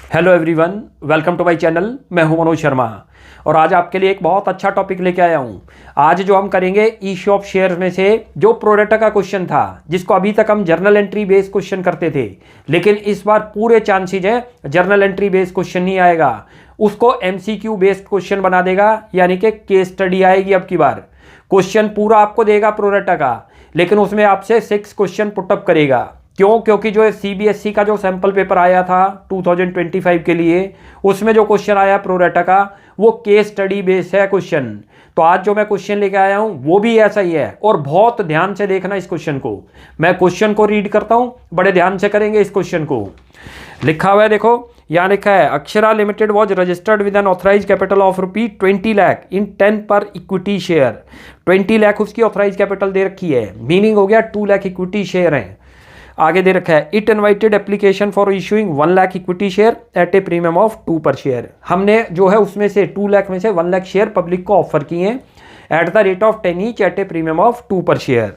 Hello everyone, welcome to my channel. मैं हूं मनोज शर्मा और आज आपके लिए एक बहुत अच्छा टॉपिक लेके आया हूं। आज जो हम करेंगे इश्यू ऑफ शेयर में से जो प्रोडेटा का क्वेश्चन था, जिसको अभी तक हम जर्नल एंट्री बेस्ड क्वेश्चन करते थे, लेकिन इस बार पूरे चांसेज है जर्नल एंट्री बेस्ड क्वेश्चन नहीं आएगा, उसको एमसीक्यू बेस्ड क्वेश्चन बना देगा, यानी कि केस स्टडी आएगी। अब की बार क्वेश्चन पूरा आपको देगा प्रोडेटा का, लेकिन उसमें आपसे 6 क्वेश्चन पुटअप करेगा। क्यों? क्योंकि जो सीबीएसई का जो सैंपल पेपर आया था 2025 के लिए, उसमें जो क्वेश्चन आया प्रोरेटा का वो केस स्टडी बेस्ड है क्वेश्चन। तो आज जो मैं क्वेश्चन लेके आया हूं वो भी ऐसा ही है, और बहुत ध्यान से देखना इस क्वेश्चन को। मैं क्वेश्चन को रीड करता हूं, बड़े ध्यान से करेंगे इस क्वेश्चन को। लिखा हुआ है, देखो यहाँ लिखा है, Akshara limited was registered with an authorised capital of ₹20 lakh in 10 per equity share. 20 lakh उसकी ऑथराइज कैपिटल दे रखी है, मीनिंग हो गया 2 लाख इक्विटी शेयर है। आगे दे रखा है, it invited application for issuing 1 lakh equity share eight a premium of 2 पर शेयर। हमने जो है उसमें से 2 लाख में से 1 लाख शेयर पब्लिक को ऑफर किए हैं at the rate of 10 each at a premium of 2 पर share.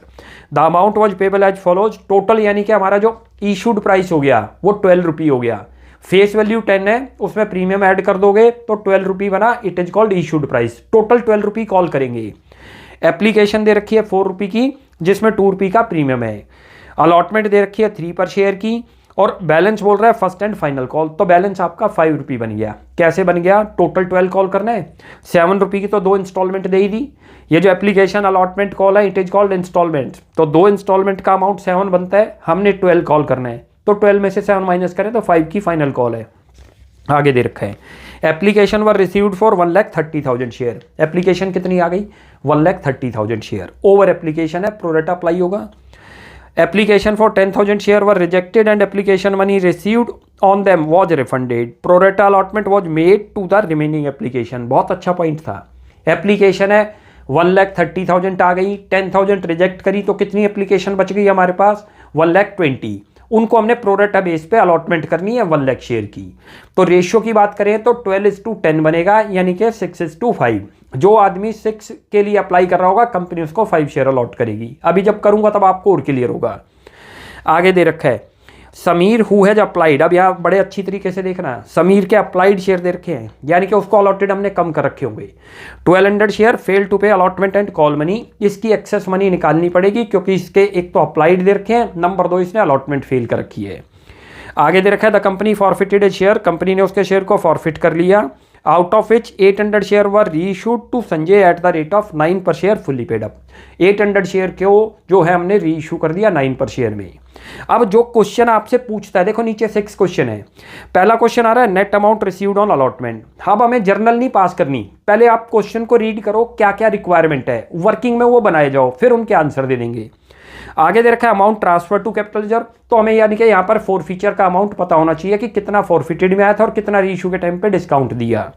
The amount was payable as follows. Total यानी कि हमारा जो इशूड प्राइस हो गया वो ₹12 हो गया। फेस वैल्यू 10 है, उसमें प्रीमियम ऐड कर दोगे तो ₹12 बना। It is called issued price. Total ₹12 call करेंगे। एप्लीकेशन दे रखी है ₹4 की, जिसमें ₹2 का प्रीमियम है। अलॉटमेंट दे रखी है 3 पर शेयर की, और बैलेंस बोल रहा है फर्स्ट एंड फाइनल कॉल। तो बैलेंस आपका ₹5 बन गया। कैसे बन गया? टोटल 12 कॉल करना है, ₹7 की तो 2 इंस्टॉलमेंट दे ही दी। ये जो एप्लीकेशन अलॉटमेंट कॉल है, इट इज कॉल्ड इंस्टॉलमेंट। तो 2 इंस्टॉलमेंट का अमाउंट 7 बनता है, हमने 12 कॉल करना है, तो 12 में से 7 माइनस करें तो 5 की फाइनल कॉल है। आगे दे रखा है, application were received for 1,30,000 share. Application कितनी आ गई? 1,30,000 शेयर। ओवर एप्लीकेशन है, प्रोरेटा अप्लाई होगा। Application for 10,000 share were rejected and application money received on them was refunded. Prorata allotment was made to the remaining application. बहुत अच्छा point था। Application है 1,30,000 आ गई, 10,000 reject करी, तो कितनी एप्लीकेशन बच गई हमारे पास? 1,20,000। उनको हमने प्रोरेटा बेस पे अलॉटमेंट करनी है 1 लाख शेयर की। तो रेशियो की बात करें तो 12:10 बनेगा, यानी कि 6:5। जो आदमी 6 के लिए अप्लाई कर रहा होगा, कंपनी उसको 5 शेयर अलॉट करेगी। अभी जब करूंगा तब आपको और क्लियर होगा। आगे दे रखा है, समीर हु हैज अप्लाइड। अब यहाँ बड़े अच्छी तरीके से देखना, समीर के अप्लाइड शेयर दे रखे हैं, यानी कि उसको अलॉटेड हमने कम कर रखे होंगे। 1200 शेयर फेल टू पे अलॉटमेंट एंड कॉल मनी। इसकी एक्सेस मनी निकालनी पड़ेगी, क्योंकि इसके एक तो अप्लाइड दे रखे हैं, नंबर 2 इसने अलॉटमेंट फेल कर रखी है। आगे दे रखा है, the company forfeited a share. Company ने उसके शेयर को फॉरफिट कर लिया। Out of which 800 share were reissued to Sanjay at the rate of 9 per share fully paid up. 800 share को जो है हमने रीइशू कर दिया 9 पर शेयर में। अब जो क्वेश्चन आपसे पूछता है, देखो नीचे 6 क्वेश्चन है। पहला क्वेश्चन आ रहा है, net amount received on allotment. अब हमें जर्नल नहीं पास करनी, पहले आप क्वेश्चन को रीड करो, क्या क्या रिक्वायरमेंट है, वर्किंग में वो बनाए जाओ, फिर उनके आंसर दे देंगे। आगे दे रखा है, amount transfer to capital reserve. तो हमें यानी कि यहाँ पर फॉरफीचर का अमाउंट पता होना चाहिए कि कितना फॉरफिटेड में आया था और कितना रीइशू के टाइम पे डिस्काउंट दिया।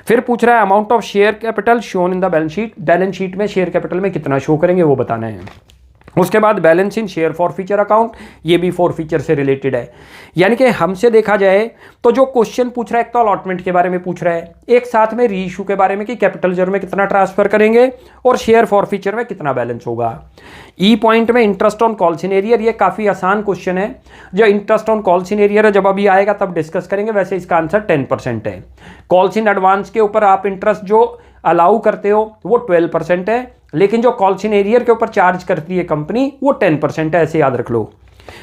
फिर पूछ रहा है, amount of share capital shown in the balance sheet. Balance sheet में शेयर कैपिटल में कितना शो करेंगे वो बताना है। उसके बाद balance in share for feature account, ये भी फॉर फीचर से रिलेटेड है। यानी कि हमसे देखा जाए तो जो क्वेश्चन पूछ रहा है, एक तो अलॉटमेंट के बारे में पूछ रहा है, एक साथ में रीइशू के बारे में कि कैपिटल रिजर्व में कितना ट्रांसफर करेंगे और शेयर फॉर फीचर में कितना बैलेंस होगा। ई पॉइंट में इंटरेस्ट ऑन कॉल सिनेरियर, ये काफी आसान क्वेश्चन है। जो इंटरेस्ट ऑन कॉल सिनेरियर है, जब अभी आएगा तब डिस्कस करेंगे। वैसे इसका आंसर 10% है। कॉल्स इन एडवांस के ऊपर आप इंटरेस्ट जो अलाउ करते हो वो 12% है, लेकिन जो कॉल्स इन एरियर के ऊपर चार्ज करती है कंपनी वो 10% है, ऐसे याद रख लो।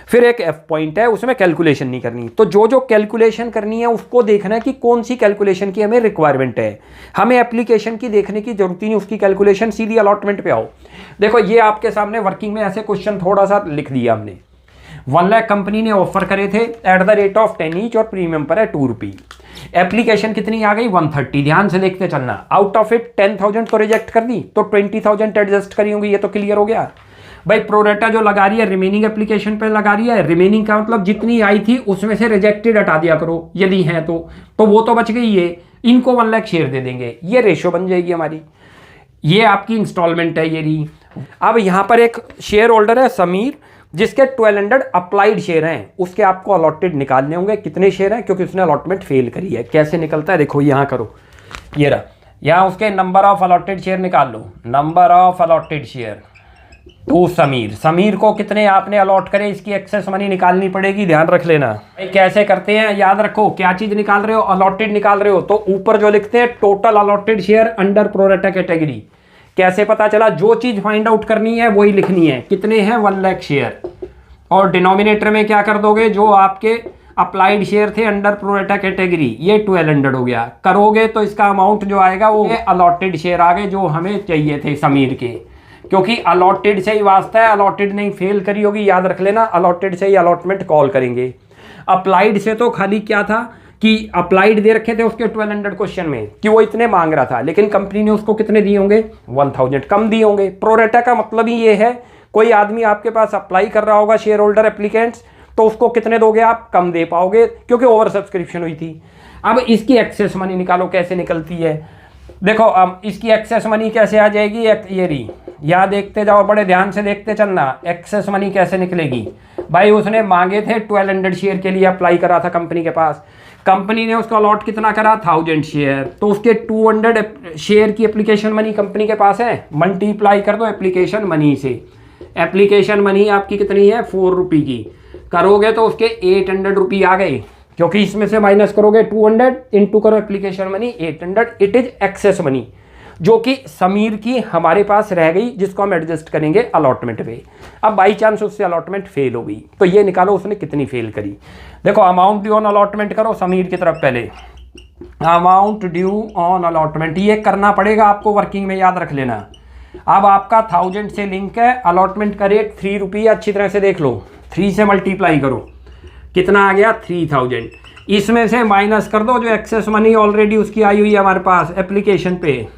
फिर एक एफ पॉइंट है, उसमें कैलकुलेशन नहीं करनी। तो जो जो कैलकुलेशन करनी है उसको देखना है कि कौन सी कैलकुलेशन की हमें रिक्वायरमेंट है। हमें एप्लीकेशन की देखने की जरूरत ही नहीं, उसकी कैलकुलेशन सीधी अलॉटमेंट पे आओ। देखो ये आपके सामने वर्किंग में ऐसे क्वेश्चन थोड़ा सा लिख दिया हमने। 1 लाख कंपनी ने ऑफर करे थे eight the rate of 10 each, और प्रीमियम पर है ₹2। एप्लीकेशन कितनी आ गई? 130। ध्यान से देखते चलना। आउट ऑफ इट 10,000 तो रिजेक्ट कर दी, तो 20,000 एडजस्ट करी होंगी। ये तो क्लियर हो गया भाई। प्रोरेटा जो लगा रही है रिमेनिंग एप्लीकेशन पे लगा रही है। रिमेनिंग का मतलब जितनी आई थी उसमें से रिजेक्टेड हटा दिया करो यदि है तो वो तो बच गई। ये इनको 1 लाख शेयर दे देंगे, ये रेशियो बन जाएगी हमारी। ये आपकी इंस्टॉलमेंट है ये रही। अब यहाँ पर एक शेयर होल्डर है समीर, जिसके 1200 अप्लाइड शेयर हैं, उसके आपको अलॉटेड निकालने होंगे। कितने शेयर हैं? क्योंकि उसने अलॉटमेंट फेल करी है। कैसे निकलता है देखो, यहाँ करो, ये रहा। यहाँ उसके नंबर ऑफ अलॉटेड शेयर निकाल लो। Number of allotted share to Sameer. Sameer को कितने आपने अलॉट करे, इसकी एक्सेस मनी निकालनी पड़ेगी, ध्यान रख लेना। कैसे करते हैं याद रखो, क्या चीज निकाल रहे हो, अलॉटेड निकाल रहे हो तो ऊपर जो लिखते हैं total allotted share under pro rata category. कैसे पता चला, जो चीज फाइंड आउट करनी है वही लिखनी है। कितने हैं 1 लाख शेयर, और डिनोमिनेटर में क्या कर दोगे, जो आपके अप्लाइड शेयर थे अंडर प्रोरेटा कैटेगरी, ये 1200 हो गया करोगे तो इसका अमाउंट जो आएगा वो अलॉटेड शेयर आ गए जो हमें चाहिए थे समीर के, क्योंकि अलॉटेड से ही वास्ता है, अलॉटेड नहीं फेल करी होगी, याद रख लेना, अलॉटेड से ही अलॉटमेंट कॉल करेंगे। अप्लाइड से तो खाली क्या था कि अप्लाइड दे रखे थे उसके 1200 क्वेश्चन में कि वो इतने मांग रहा था, लेकिन कंपनी ने उसको कितने दिए होंगे 1000 कम दिए होंगे। प्रोरेटा का मतलब ही ये है, कोई आदमी आपके पास अप्लाई कर रहा होगा शेयर होल्डर एप्लीकेंट्स, तो उसको कितने दोगे आप, कम दे पाओगे क्योंकि ओवर सब्सक्रिप्शन हुई थी। अब इसकी एक्सेस मनी निकालो, कैसे निकलती है देखो। अब इसकी एक्सेस मनी कैसे आ जाएगी, ये रही, यहाँ देखते जाओ, बड़े ध्यान से देखते चलना। एक्सेस मनी कैसे निकलेगी भाई, उसने मांगे थे 1200 शेयर के लिए अप्लाई करा था कंपनी के पास, कंपनी ने उसको अलॉट कितना करा 1000 शेयर, तो उसके 200 शेयर की एप्लीकेशन मनी कंपनी के पास है, मल्टीप्लाई कर दो एप्लीकेशन मनी से। एप्लीकेशन मनी आपकी कितनी है 4 रुपये की, करोगे तो उसके 800 रुपये आ गए, क्योंकि इसमें से माइनस करोगे 200 इंटू करो application money 800, it is excess money जो कि समीर की हमारे पास रह गई, जिसको हम एडजस्ट करेंगे अलॉटमेंट पे। अब बाई चांस उससे अलॉटमेंट फेल हो गई तो ये निकालो उसने कितनी फेल करी। देखो अमाउंट ड्यू ऑन अलॉटमेंट करो समीर की तरफ, पहले अमाउंट ड्यू ऑन अलॉटमेंट ये करना पड़ेगा आपको, वर्किंग में याद रख लेना। अब आपका 1000 से लिंक है, अलॉटमेंट का रेट 3 रुपये, अच्छी तरह से देख लो, 3 से मल्टीप्लाई करो, कितना आ गया 3000, इसमें से माइनस कर दो जो एक्सेस मनी ऑलरेडी उसकी आई हुई है हमारे पास एप्लीकेशन पे।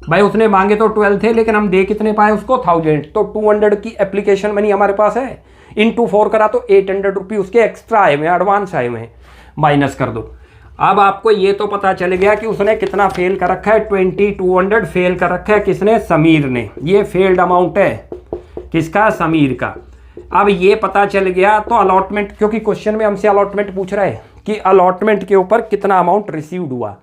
भाई उसने मांगे तो 12 थे, लेकिन हम दे कितने पाए उसको 1000, तो 200 की एप्लीकेशन मनी हमारे पास है, इंटू 4 करा तो 800 रुपये उसके एक्स्ट्रा आए हुए, एडवांस आए हुए, माइनस कर दो। अब आपको ये तो पता चल गया कि उसने कितना फेल कर रखा है, 2200 फेल कर रखा है, किसने, समीर ने। ये फेल्ड अमाउंट है किसका, समीर का। अब ये पता चल गया तो अलॉटमेंट, क्योंकि क्वेश्चन में हमसे अलॉटमेंट पूछ रहा है कि अलॉटमेंट के ऊपर कितना अमाउंट रिसीव्ड हुआ,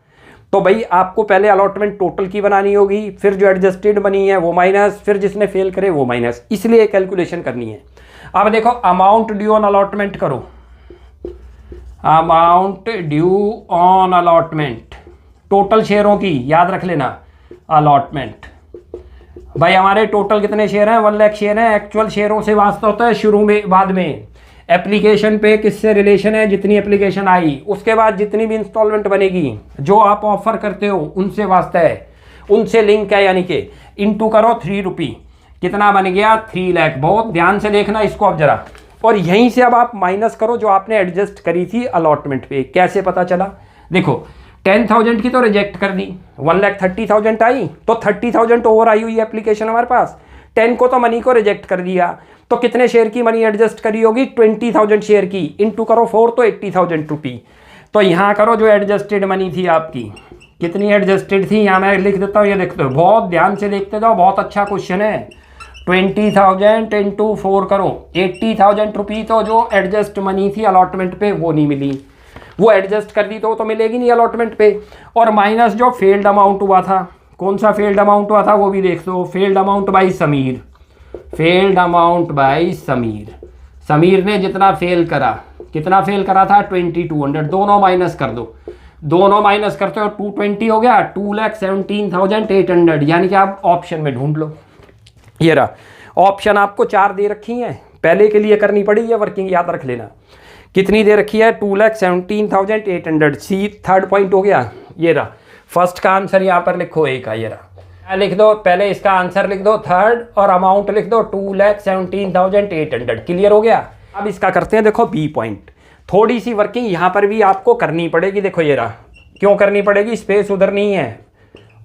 तो भाई आपको पहले अलॉटमेंट टोटल की बनानी होगी, फिर जो एडजस्टेड बनी है वो माइनस, फिर जिसने फेल करे वो माइनस, इसलिए कैलकुलेशन करनी है। अब देखो अमाउंट ड्यू ऑन अलॉटमेंट करो, amount due on allotment total शेयरों की, याद रख लेना अलॉटमेंट। भाई हमारे टोटल कितने शेयर हैं 1 लाख शेयर हैं, एक्चुअल शेयरों से वास्ता होता है शुरू में, बाद में एप्लीकेशन पे किससे रिलेशन है, जितनी एप्लीकेशन आई उसके बाद जितनी भी इंस्टॉलमेंट बनेगी जो आप ऑफर करते हो उनसे वास्ता है, उनसे लिंक है, यानी कि इंटू करो 3 रुपये, कितना बन गया 3 लाख। बहुत ध्यान से देखना इसको अब जरा, और यहीं से अब आप माइनस करो जो आपने एडजस्ट करी थी अलॉटमेंट पे। कैसे पता चला, देखो 10,000 की तो रिजेक्ट कर दी, 1,30,000 आई तो 30,000 ओवर आई हुई एप्लीकेशन हमारे पास, 10 को तो मनी को रिजेक्ट कर दिया, तो कितने शेयर की मनी एडजस्ट करी होगी 20,000 शेयर की, इंटू करो 4 तो 80,000 रुपये। तो यहाँ करो जो एडजस्टेड मनी थी आपकी, कितनी एडजस्टेड थी, यहाँ मैं लिख देता हूँ, ये देखते हो, बहुत ध्यान से देखते जाओ, बहुत अच्छा क्वेश्चन है। 20,000 इंटू 4 करो, 80,000 रुपये तो जो एडजस्ट मनी थी अलॉटमेंट पे वो नहीं मिली, वो एडजस्ट कर दी तो मिलेगी नहीं अलॉटमेंट पे, और माइनस जो फेल्ड अमाउंट हुआ था, कौन सा फेल्ड अमाउंट हुआ था वो भी देख दो, failed amount by Sameer, failed amount by Sameer, Sameer ने जितना फेल करा, कितना फेल करा था 2200, दोनों माइनस कर दो, दोनों माइनस करते हो 220 हो गया, 2,17,800, यानी कि आप ऑप्शन में ढूंढ लो। ये रहा ऑप्शन, आपको 4 दे रखी हैं, पहले के लिए करनी पड़ी है वर्किंग, याद रख लेना। कितनी दे रखी है 2,17,800, सी थर्ड पॉइंट हो गया। ये रहा फर्स्ट का आंसर, यहाँ पर लिखो एक का, ये रहा, लिख दो पहले इसका आंसर लिख दो थर्ड, और अमाउंट लिख दो 2,17,800, क्लियर हो गया। अब इसका करते हैं, देखो बी पॉइंट, थोड़ी सी वर्किंग यहाँ पर भी आपको करनी पड़ेगी। देखो ये रहा, क्यों करनी पड़ेगी, स्पेस उधर नहीं है,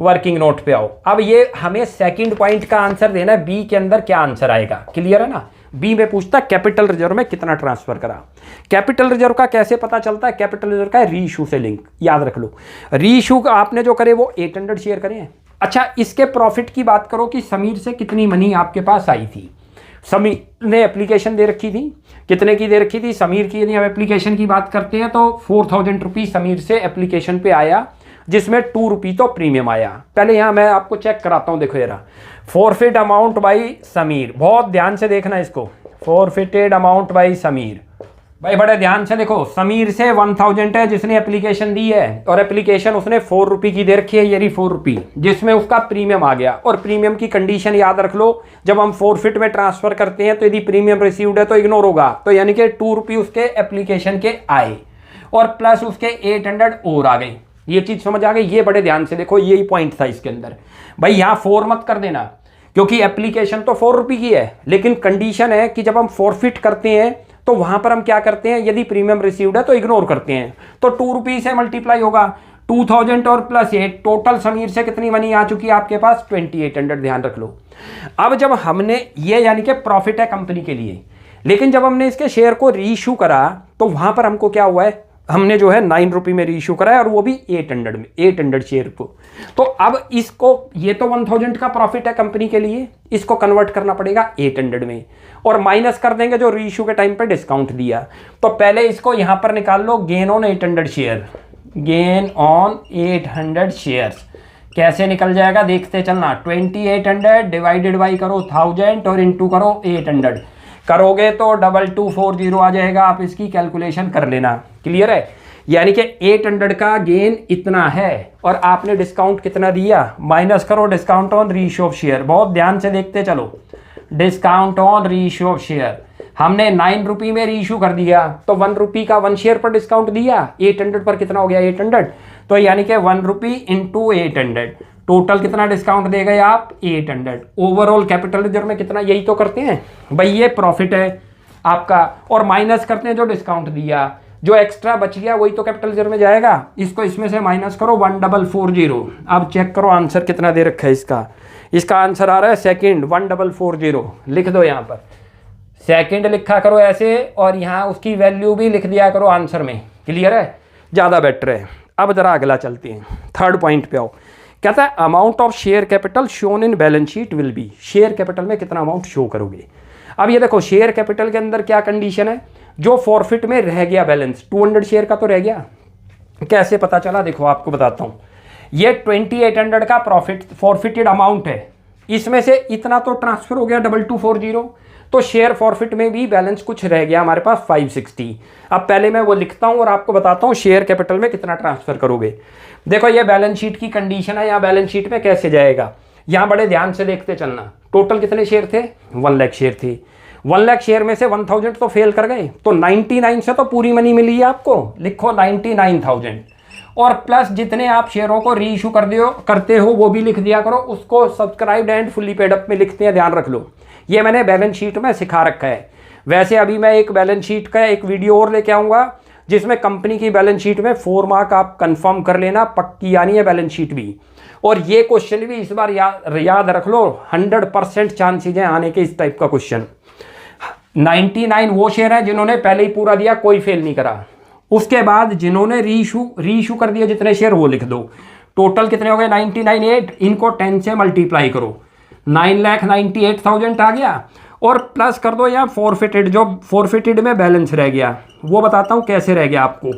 वर्किंग नोट पे आओ। अब ये हमें सेकंड पॉइंट का आंसर देना है, बी के अंदर क्या आंसर आएगा, क्लियर है ना। बी में पूछता कैपिटल रिजर्व में कितना ट्रांसफर करा। कैपिटल रिजर्व का कैसे पता चलता है, कैपिटल रिजर्व का रीइश्यू से लिंक, याद रख लो। रीइश्यू आपने जो करे वो 800 शेयर करे हैं। अच्छा, इसके प्रॉफिट की बात करो कि समीर से कितनी मनी आपके पास आई थी। समीर ने एप्लीकेशन दे रखी थी, कितने की दे रखी थी समीर की, यदि हम एप्लीकेशन की बात करते हैं तो 4,000 रुपये समीर से एप्लीकेशन पे आया, जिसमें 2 रुपये तो प्रीमियम आया। पहले यहाँ मैं आपको चेक कराता हूँ, देखो यार फॉरफिट अमाउंट बाई समीर, बहुत ध्यान से देखना इसको, फॉरफिटेड अमाउंट बाई समीर। भाई बड़े ध्यान से देखो, समीर से 1000 है जिसने एप्लीकेशन दी है, और एप्लीकेशन उसने 4 रुपये की दे रखी है, ये रही 4 रुपये, जिसमें उसका प्रीमियम आ गया। और प्रीमियम की कंडीशन याद रख लो, जब हम फॉरफिट में ट्रांसफर करते हैं तो यदि प्रीमियम रिसीव्ड है तो इग्नोर होगा, तो यानी कि 2 रुपये उसके एप्लीकेशन के आए और प्लस उसके 800 और आ गए। ये चीज समझ आ गई? ये बड़े ध्यान से देखो, यही पॉइंट था इसके अंदर। भाई यहाँ 4 मत कर देना, क्योंकि एप्लीकेशन तो 4 रुपये की है, लेकिन कंडीशन है कि जब हम फॉरफिट करते हैं तो वहां पर हम क्या करते हैं, यदि प्रीमियम रिसीव्ड है तो इग्नोर करते हैं। तो 2 रुपये से मल्टीप्लाई होगा, 2000 और प्लस 8, टोटल समीर से कितनी मनी आ चुकी है आपके पास, 2800। ध्यान रख लो। अब जब हमने ये यानी कि प्रॉफिट है कंपनी के लिए, लेकिन जब हमने इसके शेयर को रीइश्यू करा तो वहां पर हमको क्या हुआ है, हमने जो है 9 रुपये में रीइश्यू कराया और वो भी 800 में, 800 शेयर को। तो अब इसको, ये तो 1000 का प्रॉफिट है कंपनी के लिए, इसको कन्वर्ट करना पड़ेगा 800 में और माइनस कर देंगे जो रीइश्यू के टाइम पे डिस्काउंट दिया। तो पहले इसको यहां पर निकाल लो, gain on 800 share, gain on 800 shares कैसे निकल जाएगा देखते चलना। 2800 डिवाइडेड बाई करो 1000 और इंटू करो 800, करोगे तो 2240 आ जाएगा। आप इसकी कैलकुलेशन कर लेना, क्लियर है? यानी कि 800 का गेन इतना है और आपने डिस्काउंट कितना दिया, माइनस करो discount on reissue of share. बहुत ध्यान से देखते चलो, discount on reissue of share हमने 9 रुपये में रीइश्यू कर दिया, तो 1 रुपये का 1 शेयर पर डिस्काउंट दिया, 800 पर कितना हो गया 800, तो यानी कि 1 रुपये इंटू 800, टोटल कितना डिस्काउंट दे गए आप 800। ओवरऑल कैपिटल रिजर्व में कितना, यही तो करते हैं भाई, ये प्रॉफिट है आपका, और माइनस करते हैं जो डिस्काउंट दिया, जो एक्स्ट्रा बच गया वही तो कैपिटल रिजर्व में जाएगा। इसको इसमें से माइनस करो 1440। अब चेक करो आंसर कितना दे रखा है इसका, इसका आंसर आ रहा है सेकंड 1440। लिख दो यहाँ पर सेकंड लिखा करो ऐसे, और यहाँ उसकी वैल्यू भी लिख दिया करो आंसर में, क्लियर है? ज़्यादा बेटर है। अब जरा अगला चलते हैं, थर्ड पॉइंट पे आओ। कहता है amount of share capital shown in balance sheet will be, share capital में कितना अमाउंट शो करोगे। अब ये देखो शेयर कैपिटल के अंदर क्या कंडीशन है, जो फॉरफिट में रह गया बैलेंस 200 शेयर का तो रह गया, कैसे पता चला देखो आपको बताता हूँ। ये 2800 का प्रॉफिट फॉरफिटेड अमाउंट है, इसमें से इतना तो ट्रांसफर हो गया 2240, तो शेयर फॉरफिट में भी बैलेंस कुछ रह गया हमारे पास 560। अब पहले मैं वो लिखता हूँ और आपको बताता हूँ शेयर कैपिटल में कितना ट्रांसफर करोगे। देखो ये बैलेंस शीट की कंडीशन है, यहाँ बैलेंस शीट में कैसे जाएगा, यहाँ बड़े ध्यान से देखते चलना। टोटल कितने शेयर थे, 1 लाख शेयर थे, 1 लाख शेयर में से 1000 तो फेल कर गए, तो 99 से तो पूरी मनी मिली है आपको, लिखो 99,000, और प्लस जितने आप शेयरों को रीइश्यू करते हो वो भी लिख दिया करो, उसको subscribed and fully paid up में लिखते हैं, ध्यान रख लो। ये मैंने बैलेंस शीट में सिखा रखा है। वैसे अभी मैं एक बैलेंस शीट का एक वीडियो और लेके आऊँगा, जिसमें कंपनी की बैलेंस शीट में 4 मार्क आप कंफर्म कर लेना, पक्की आनी है बैलेंस शीट भी। और ये क्वेश्चन भी इस बार याद रख लो, 100% चांसेज हैं आने के इस टाइप का क्वेश्चन। 99 वो शेयर है जिन्होंने पहले ही पूरा दिया, कोई फेल नहीं करा। उसके बाद जिन्होंने रीइश्यू कर दिया जितने शेयर वो लिख दो। टोटल कितने हो गए 99,800, इनको 10 से मल्टीप्लाई करो, 9,98,000 आ गया, और प्लस कर दो यहाँ फॉरफिटेड, जो फॉरफिटेड में बैलेंस रह गया वो बताता हूँ कैसे रह गया आपको।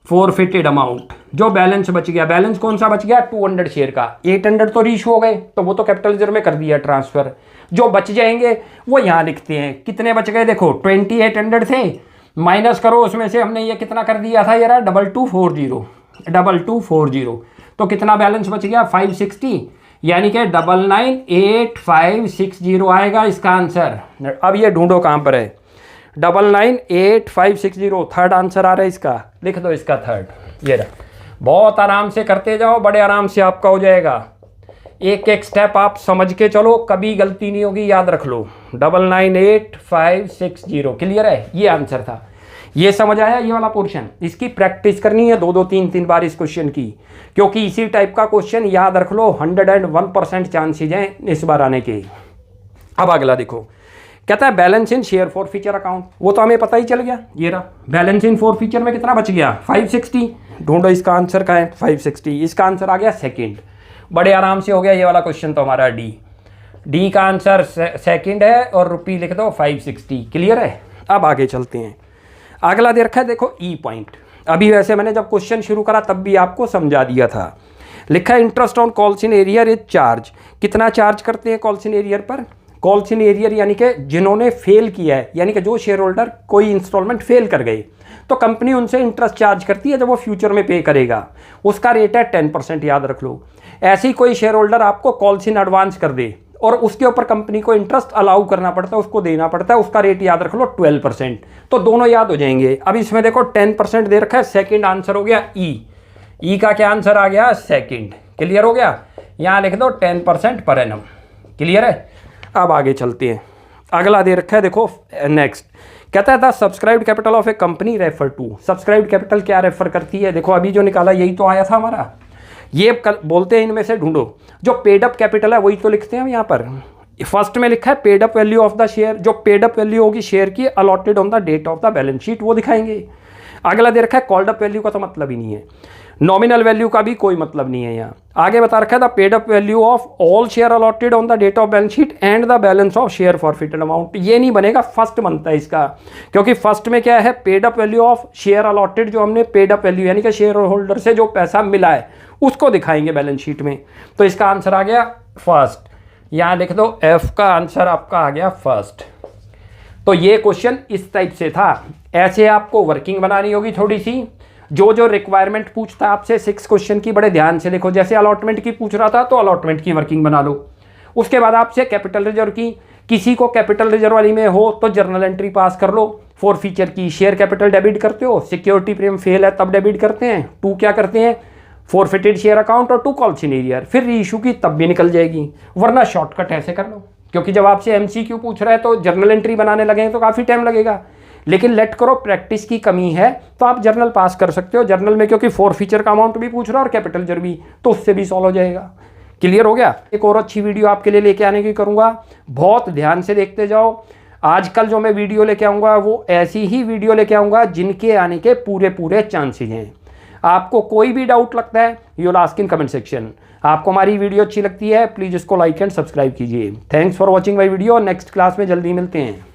फॉरफिटेड अमाउंट जो बैलेंस बच गया, बैलेंस कौन सा बच गया 200 शेयर का, 800 तो रीइश्यू हो गए तो वो तो कैपिटल रिजर्व में कर दिया ट्रांसफर, जो बच जाएंगे वो यहाँ लिखते हैं। कितने बच गए देखो 2800 थे, माइनस करो उसमें से हमने ये कितना कर दिया था यार 2240, तो कितना बैलेंस बच गया 560, यानी कि 99,8560 आएगा इसका आंसर। अब ये ढूंढो कहाँ पर है, 99,8560 थर्ड आंसर आ रहा है इसका, लिख दो इसका थर्ड। ये रहा, बहुत आराम से करते जाओ, बड़े आराम से आपका हो जाएगा। एक एक स्टेप आप समझ के चलो, कभी गलती नहीं होगी, याद रख लो। 99,8560 क्लियर है, ये आंसर था। ये समझ आया ये वाला पोर्शन, इसकी प्रैक्टिस करनी है 2-2 3-3 बार इस क्वेश्चन की, क्योंकि इसी टाइप का क्वेश्चन याद रख लो 101% चांसेज हैं इस बार आने के। अब अगला देखो, कहता है balance in share for future account, वो तो हमें पता ही चल गया, ये रहा बैलेंस इन फॉर फ्यूचर में कितना बच गया 560। ढूंढो इसका आंसर का है 560, इसका आंसर आ गया सेकंड। बड़े आराम से हो गया ये वाला क्वेश्चन तो हमारा डी का आंसर सेकंड है, और रुपये लिख दो 560, क्लियर है। अब आगे चलते हैं। अगला दे रखा है देखो ई पॉइंट। अभी वैसे मैंने जब क्वेश्चन शुरू करा तब भी आपको समझा दिया था। लिखा है interest on calls in arrear is charge. कितना चार्ज करते हैं कॉल्स इन एरियर पर? कॉल्स इन एरियर यानी कि जिन्होंने फेल किया है, यानी कि जो शेयर होल्डर कोई इंस्टॉलमेंट फेल कर गए तो कंपनी उनसे इंटरेस्ट चार्ज करती है जब वो फ्यूचर में पे करेगा। उसका रेट है 10%, याद रख लो। ऐसे ही कोई शेयर होल्डर आपको कॉल्स इन एडवांस कर दे और उसके ऊपर कंपनी को इंटरेस्ट अलाउ करना पड़ता है, उसको देना पड़ता है, उसका रेट याद रख लो 12%। तो दोनों याद हो जाएंगे। अब इसमें देखो 10% दे रखा है, सेकंड आंसर हो गया ई का क्या आंसर आ गया? सेकंड। क्लियर हो गया? यहाँ लिख दो 10% पर एनम। क्लियर है? अब आगे चलते हैं। अगला दे रखा है देखो नेक्स्ट, कहता है the subscribed capital of a company refer to. Subscribed capital क्या रेफर करती है? देखो अभी जो निकाला यही तो आया था हमारा। ये बोलते हैं इनमें से ढूंढो। जो पेड अप कैपिटल है वही तो लिखते हैं हम यहाँ पर। फर्स्ट में लिखा है paid up value of the share. जो पेड अप वैल्यू होगी शेयर की allotted on the date of the balance sheet, वो दिखाएंगे। अगला दे रखा है कॉल्ड अप वैल्यू का तो मतलब ही नहीं है, नॉमिनल वैल्यू का भी कोई मतलब नहीं है यहाँ। आगे बता रखा है the paid up value of all share allotted on the date of balance sheet and the balance of share forfeited amount. ये नहीं बनेगा, फर्स्ट बनता है इसका, क्योंकि फर्स्ट में क्या है? Paid up value of share allotted, जो हमने पेड अप वैल्यू यानी कि शेयर होल्डर से जो पैसा मिला है उसको दिखाएंगे बैलेंस शीट में। तो इसका आंसर आ गया फर्स्ट। यहाँ लिख दो एफ का आंसर आपका आ गया फर्स्ट। तो ये क्वेश्चन इस टाइप से था। ऐसे आपको वर्किंग बनानी होगी थोड़ी सी। जो रिक्वायरमेंट पूछता है आपसे 6 क्वेश्चन की, बड़े ध्यान से देखो। जैसे अलॉटमेंट की पूछ रहा था तो अलॉटमेंट की वर्किंग बना लो। उसके बाद आपसे कैपिटल रिजर्व की, किसी को कैपिटल रिजर्व वाली में हो तो जर्नल एंट्री पास कर लो। फॉर फीचर की शेयर कैपिटल डेबिट करते हो, सिक्योरिटी प्रीमियम फेल है तब डेबिट करते हैं। 2 क्या करते हैं? फॉरफिटेड शेयर अकाउंट और 2 कॉल्स इन एरियर। फिर रीइशू की तब भी निकल जाएगी, वरना शॉर्टकट ऐसे कर लो। क्योंकि जब आपसे एमसीक्यू पूछ रहा है तो जर्नल एंट्री बनाने लगे तो काफ़ी टाइम लगेगा। लेकिन लेट करो, प्रैक्टिस की कमी है तो आप जर्नल पास कर सकते हो। जर्नल में क्योंकि फॉर फीचर का अमाउंट भी पूछ रहा है और कैपिटल रिजर्व भी, तो उससे भी सॉल्व हो जाएगा। क्लियर हो गया? एक और अच्छी वीडियो आपके लिए लेके आने की करूँगा, बहुत ध्यान से देखते जाओ। आजकल जो मैं वीडियो लेके आऊँगा वो ऐसी ही वीडियो लेके आऊँगा जिनके आने के पूरे चांसेज हैं। आपको कोई भी डाउट लगता है you will ask in comment section. आपको हमारी वीडियो अच्छी लगती है प्लीज़ इसको लाइक एंड सब्सक्राइब कीजिए। Thanks for watching my video. Next class में जल्दी मिलते हैं।